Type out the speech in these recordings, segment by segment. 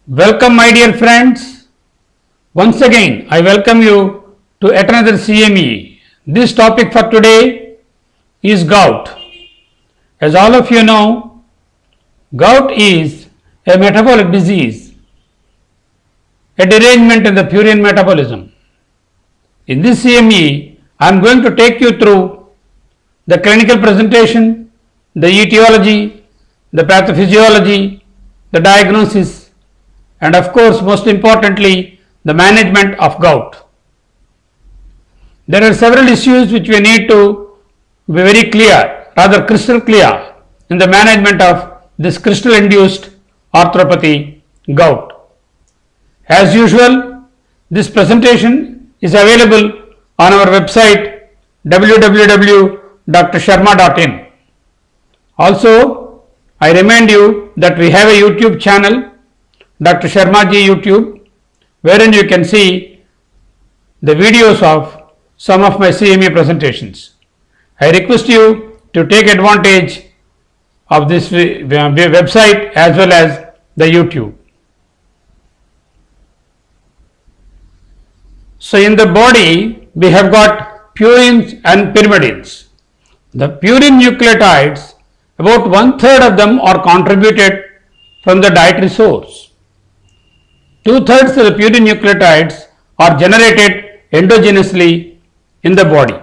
Welcome, my dear friends. Once again, I welcome you to yet another CME. This topic for today is gout. As all of you know, gout is a metabolic disease, a derangement in the purine metabolism. In this CME, I am going to take you through the clinical presentation, the etiology, the pathophysiology, the diagnosis, and of course, most importantly, the management of gout. There are several issues which we need to be very clear, rather crystal clear, in the management of this crystal induced arthropathy, gout. As usual, this presentation is available on our website www.drsharma.in. Also, I remind you that we have a YouTube channel, Dr. Sharma Ji YouTube, wherein you can see the videos of some of my CME presentations. I request you to take advantage of this website as well as the YouTube. So in the body we have got purines and pyrimidines. The purine nucleotides, about 1/3 of them are contributed from the dietary source. 2/3 of the purine nucleotides are generated endogenously in the body.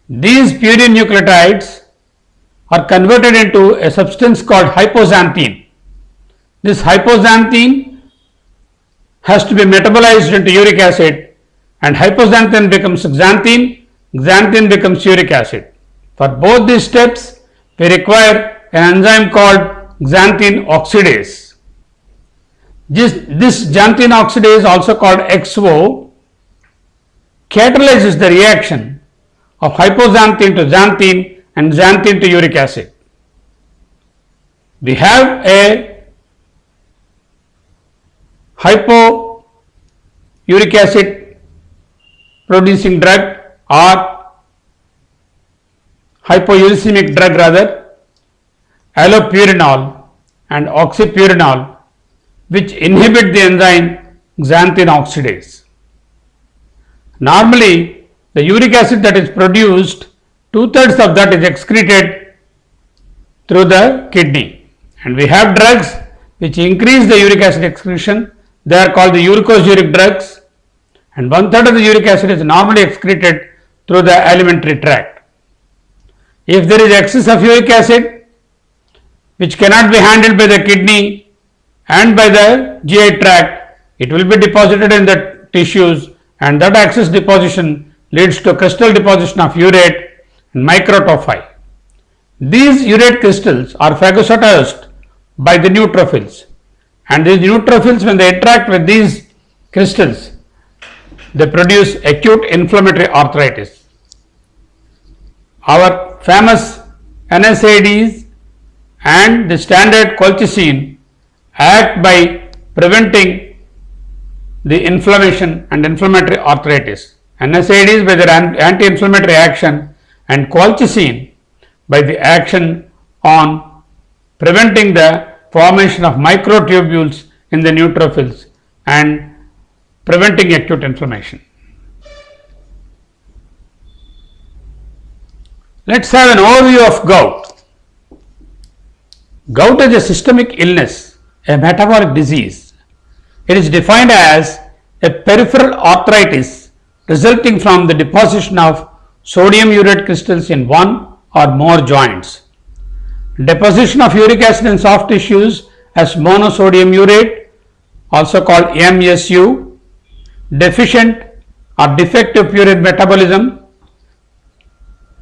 These purine nucleotides are converted into a substance called hypoxanthine. This hypoxanthine has to be metabolized into uric acid, and hypoxanthine becomes xanthine, xanthine becomes uric acid. For both these steps, we require an enzyme called xanthine oxidase. This xanthine oxidase, also called XO, catalyzes the reaction of hypoxanthine to xanthine and xanthine to uric acid. We have a hypouric acid producing drug or hypouricemic drug rather, allopurinol and oxypurinol, which inhibit the enzyme xanthine oxidase. Normally, the uric acid that is produced, 2/3 of that is excreted through the kidney, and we have drugs which increase the uric acid excretion. They are called the uricosuric drugs, and 1/3 of the uric acid is normally excreted through the alimentary tract. If there is excess of uric acid which cannot be handled by the kidney and by the GI tract, it will be deposited in the tissues, and that excess deposition leads to crystal deposition of urate and microtophi. These urate crystals are phagocytosed by the neutrophils, and these neutrophils, when they interact with these crystals, they produce acute inflammatory arthritis. Our famous NSAIDs and the standard colchicine act by preventing the inflammation and inflammatory arthritis. NSAIDs by their anti-inflammatory action, and colchicine by the action on preventing the formation of microtubules in the neutrophils and preventing acute inflammation. Let's have an overview of gout. Gout is a systemic illness, a metabolic disease. It is defined as a peripheral arthritis resulting from the deposition of sodium urate crystals in one or more joints. Deposition of uric acid in soft tissues as monosodium urate, also called MSU, deficient or defective purine metabolism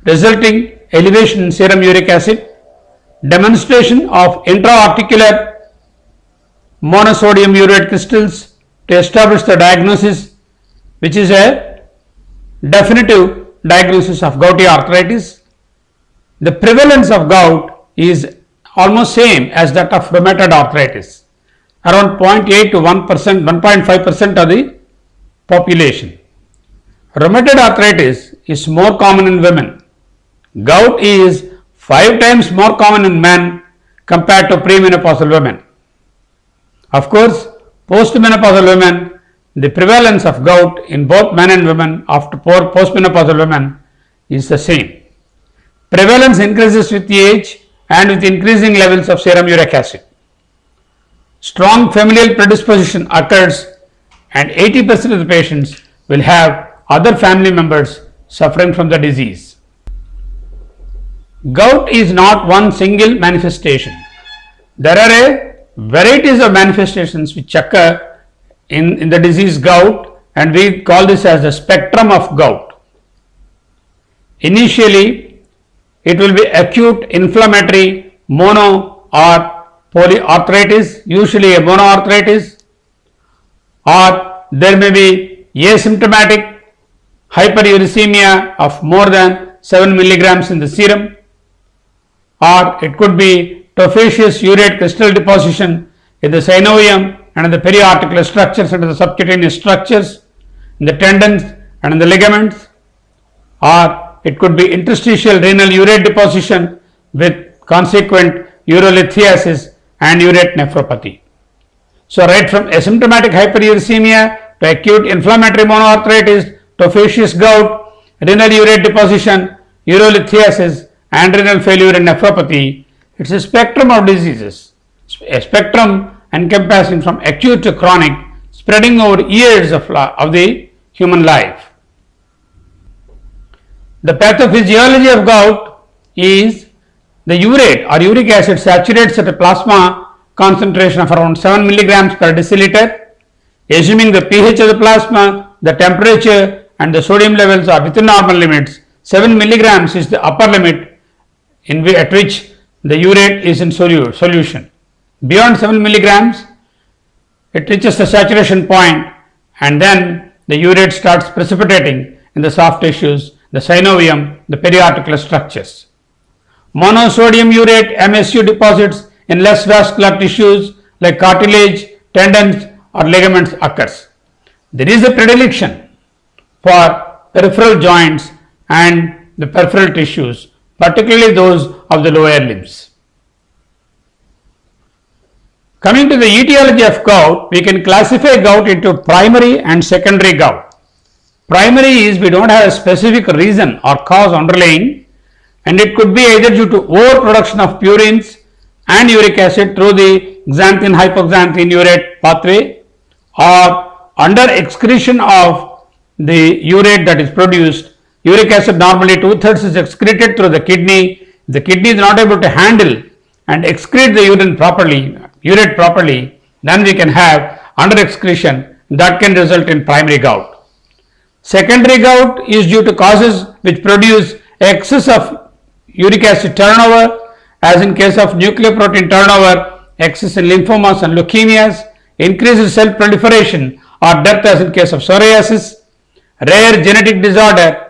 resulting elevation in serum uric acid, demonstration of intra-articular monosodium urate crystals to establish the diagnosis, which is a definitive diagnosis of gouty arthritis. The prevalence of gout is almost same as that of rheumatoid arthritis, around 0.8 to 1%, 1.5% of the population. Rheumatoid arthritis is more common in women. Gout is 5 times more common in men compared to premenopausal women. Of course, postmenopausal women, the prevalence of gout in both men and women after postmenopausal women is the same. Prevalence increases with age and with increasing levels of serum uric acid. Strong familial predisposition occurs and 80% of the patients will have other family members suffering from the disease. Gout is not one single manifestation. There are varieties of manifestations which occur in the disease gout, and we call this as the spectrum of gout. Initially, it will be acute inflammatory mono or polyarthritis, usually a monoarthritis, or there may be asymptomatic hyperuricemia of more than 7 milligrams in the serum, or it could be tophaceous urate crystal deposition in the synovium and in the periarticular structures and in the subcutaneous structures, in the tendons and in the ligaments, or it could be interstitial renal urate deposition with consequent urolithiasis and urate nephropathy. So, right from asymptomatic hyperuricemia to acute inflammatory monoarthritis, tophaceous gout, renal urate deposition, urolithiasis and renal failure and nephropathy, it is a spectrum of diseases, a spectrum encompassing from acute to chronic, spreading over years of the human life. The pathophysiology of gout is the urate or uric acid saturates at a plasma concentration of around 7 milligrams per deciliter. Assuming the pH of the plasma, the temperature and the sodium levels are within normal limits, 7 milligrams is the upper limit at which the urate is in solution. Beyond 7 milligrams, it reaches the saturation point and then the urate starts precipitating in the soft tissues, the synovium, the periarticular structures. Monosodium urate MSU deposits in less vascular tissues like cartilage, tendons or ligaments occurs. There is a predilection for peripheral joints and the peripheral tissues, particularly those of the lower limbs. Coming to the etiology of gout, we can classify gout into primary and secondary gout. Primary is we don't have a specific reason or cause underlying, and it could be either due to overproduction of purines and uric acid through the xanthine hypoxanthine urate pathway, or under excretion of the urate that is produced. Uric acid normally 2/3 is excreted through the kidney. The kidney is not able to handle and excrete the urate properly, then we can have under excretion that can result in primary gout. Secondary gout is due to causes which produce excess of uric acid turnover, as in case of nucleoprotein turnover, excess in lymphomas and leukemias, increased cell proliferation or death, as in case of psoriasis, rare genetic disorder,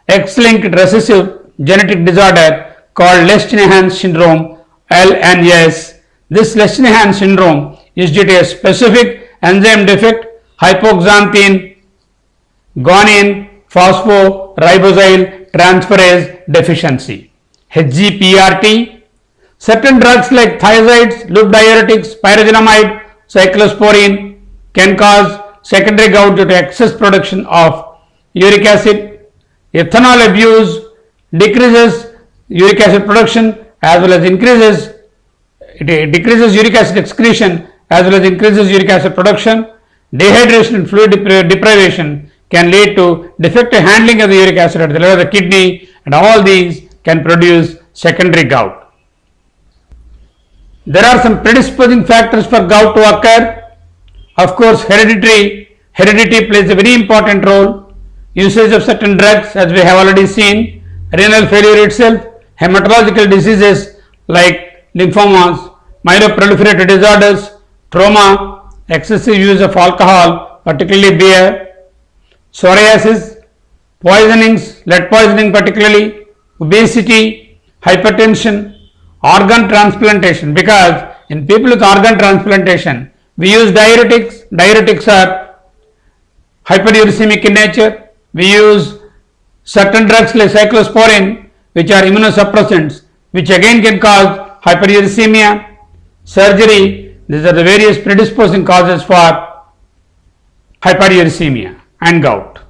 X-linked recessive genetic disorder called Lesch-Nyhan syndrome, LNS. This Lesch-Nyhan syndrome is due to a specific enzyme defect, hypoxanthine guanine phosphoribosyl transferase deficiency, HGPRT. Certain drugs like thiazides, loop diuretics, pyrazinamide, cyclosporine can cause secondary gout due to excess production of uric acid. Ethanol abuse decreases uric acid production as well as it decreases uric acid excretion as well as increases uric acid production. Dehydration and fluid deprivation can lead to defective handling of the uric acid at the level of the kidney, and all these can produce secondary gout. There are some predisposing factors for gout to occur. Of course, heredity plays a very important role. Usage of certain drugs, as we have already seen, renal failure itself, hematological diseases like lymphomas, myeloproliferative disorders, trauma, excessive use of alcohol, particularly beer, psoriasis, poisonings, lead poisoning particularly, obesity, hypertension, organ transplantation, because in people with organ transplantation, we use diuretics. Diuretics are hyperuricemic in nature. We use certain drugs like cyclosporine, which are immunosuppressants, which again can cause hyperuricemia. Surgery These are the various predisposing causes for hyperuricemia and gout.